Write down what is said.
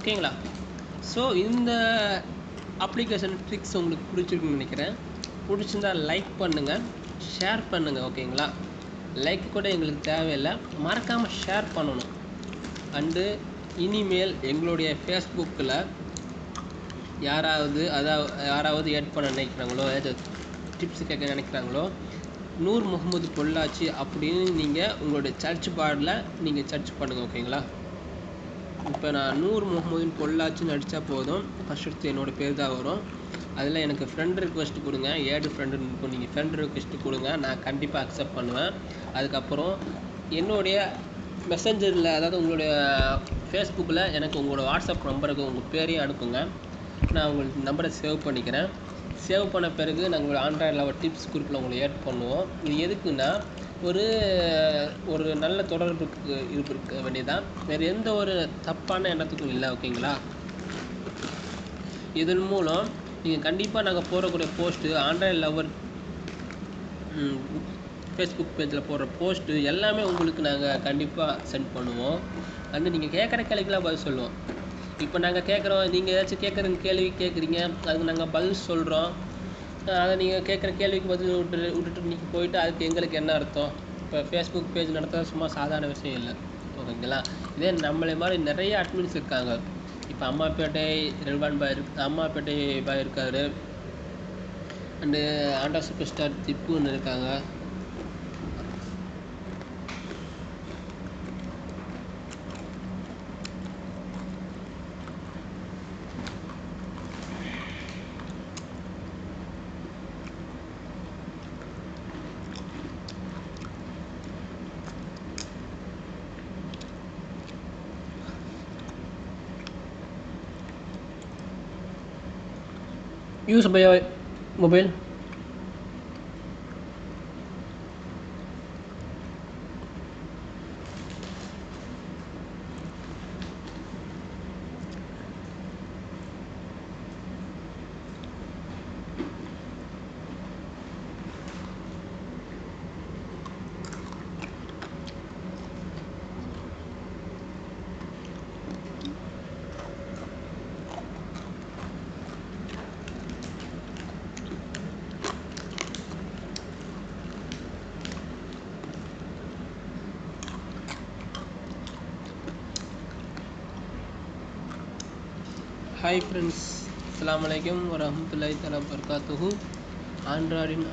ஓகேங்களா? ஸோ இந்த application tricks உங்களுக்கு பிடிச்சிருக்குன்னு நினைக்கிறேன். பிடிச்சிருந்தா லைக் பண்ணுங்கள், ஷேர் பண்ணுங்கள். ஓகேங்களா? லைக் கூட எங்களுக்கு தேவையில்லை, மறக்காமல் ஷேர் பண்ணணும். அண்டு இனிமேல் எங்களுடைய ஃபேஸ்புக்கில் யாராவது ஆட் பண்ண நினைக்கிறாங்களோ, ஏதாவது டிப்ஸ் கேட்க நினைக்கிறாங்களோ, நூர் முகமது பொள்ளாச்சி அப்படின்னு நீங்கள் உங்களுடைய சர்ச் பாரில் நீங்கள் சர்ச் பண்ணுங்கள். ஓகேங்களா? இப்போ நான் நூர் முகமது பொள்ளாச்சின்னு அடித்தா போதும், ஃபஸ்ட்டு என்னோடய பேர் தான் வரும். அதில் எனக்கு ஃப்ரெண்ட் ரிக்வெஸ்ட் கொடுங்க, ஃப்ரெண்டுன்னு இருக்கும். நீங்கள் ஃப்ரெண்ட் ரிக்வெஸ்ட் கொடுங்க, நான் கண்டிப்பாக அக்செப்ட் பண்ணுவேன். அதுக்கப்புறம் என்னுடைய மெசஞ்சரில், அதாவது உங்களுடைய ஃபேஸ்புக்கில் எனக்கு உங்களோட வாட்ஸ்அப் நம்பருக்கு உங்கள் பேரையும் அனுப்புங்க. நான் உங்களுக்கு நம்பரை சேவ் பண்ணிக்கிறேன். சேவ் பண்ண பிறகு நாங்கள் ஆண்ட்ராய்டு லெவல் டிப்ஸ் குரூப்பில் உங்களை ஆட் பண்ணுவோம். இது எதுக்குன்னா, ஒரு நல்ல தொடர்புக்கு இருக்க வேண்டியதான், வேறு எந்த ஒரு தப்பான எண்ணத்துக்கும் இல்லை. ஓகேங்களா? இதன் மூலம் நீங்கள் கண்டிப்பாக நாங்கள் போடக்கூடிய போஸ்ட்டு, ஆண்ட்ராய்டு லவர் ஃபேஸ்புக் பேஜில் போடுற போஸ்ட்டு எல்லாமே உங்களுக்கு நாங்கள் கண்டிப்பாக சென்ட் பண்ணுவோம். வந்து நீங்கள் கேட்குற கேள்விக்கெல்லாம் பதில் சொல்லுவோம். இப்போ நாங்கள் கேட்குறோம், நீங்கள் ஏதாச்சும் கேள்வி கேட்குறீங்க, அதுக்கு நாங்கள் பதில் சொல்கிறோம். அதை நீங்கள் கேட்குற கேள்விக்கு பதில் விட்டுட்டு நீங்கள் போயிட்டு அதுக்கு எங்களுக்கு என்ன அர்த்தம்? இப்போ ஃபேஸ்புக் பேஜ் நடத்துறது சும்மா சாதாரண விஷயம் இல்லை. ஓகேங்களா? இதே நம்மளை மாதிரி நிறைய அட்மின்ஸ் இருக்காங்க. இப்போ அம்மாப்பேட்டை ரெல்வான் பாய் இருக்கார். அண்டு ஆண்டா சூப்பர் ஸ்டார் திப்புன்னு இருக்காங்க. Use by your mobile. Hi friends, அஸ்ஸலாமு அலைக்கும் வரஹ்மத்துல்லாஹி தஆலா வபரகாத்துஹு. ஆண்ட்ராய்டின்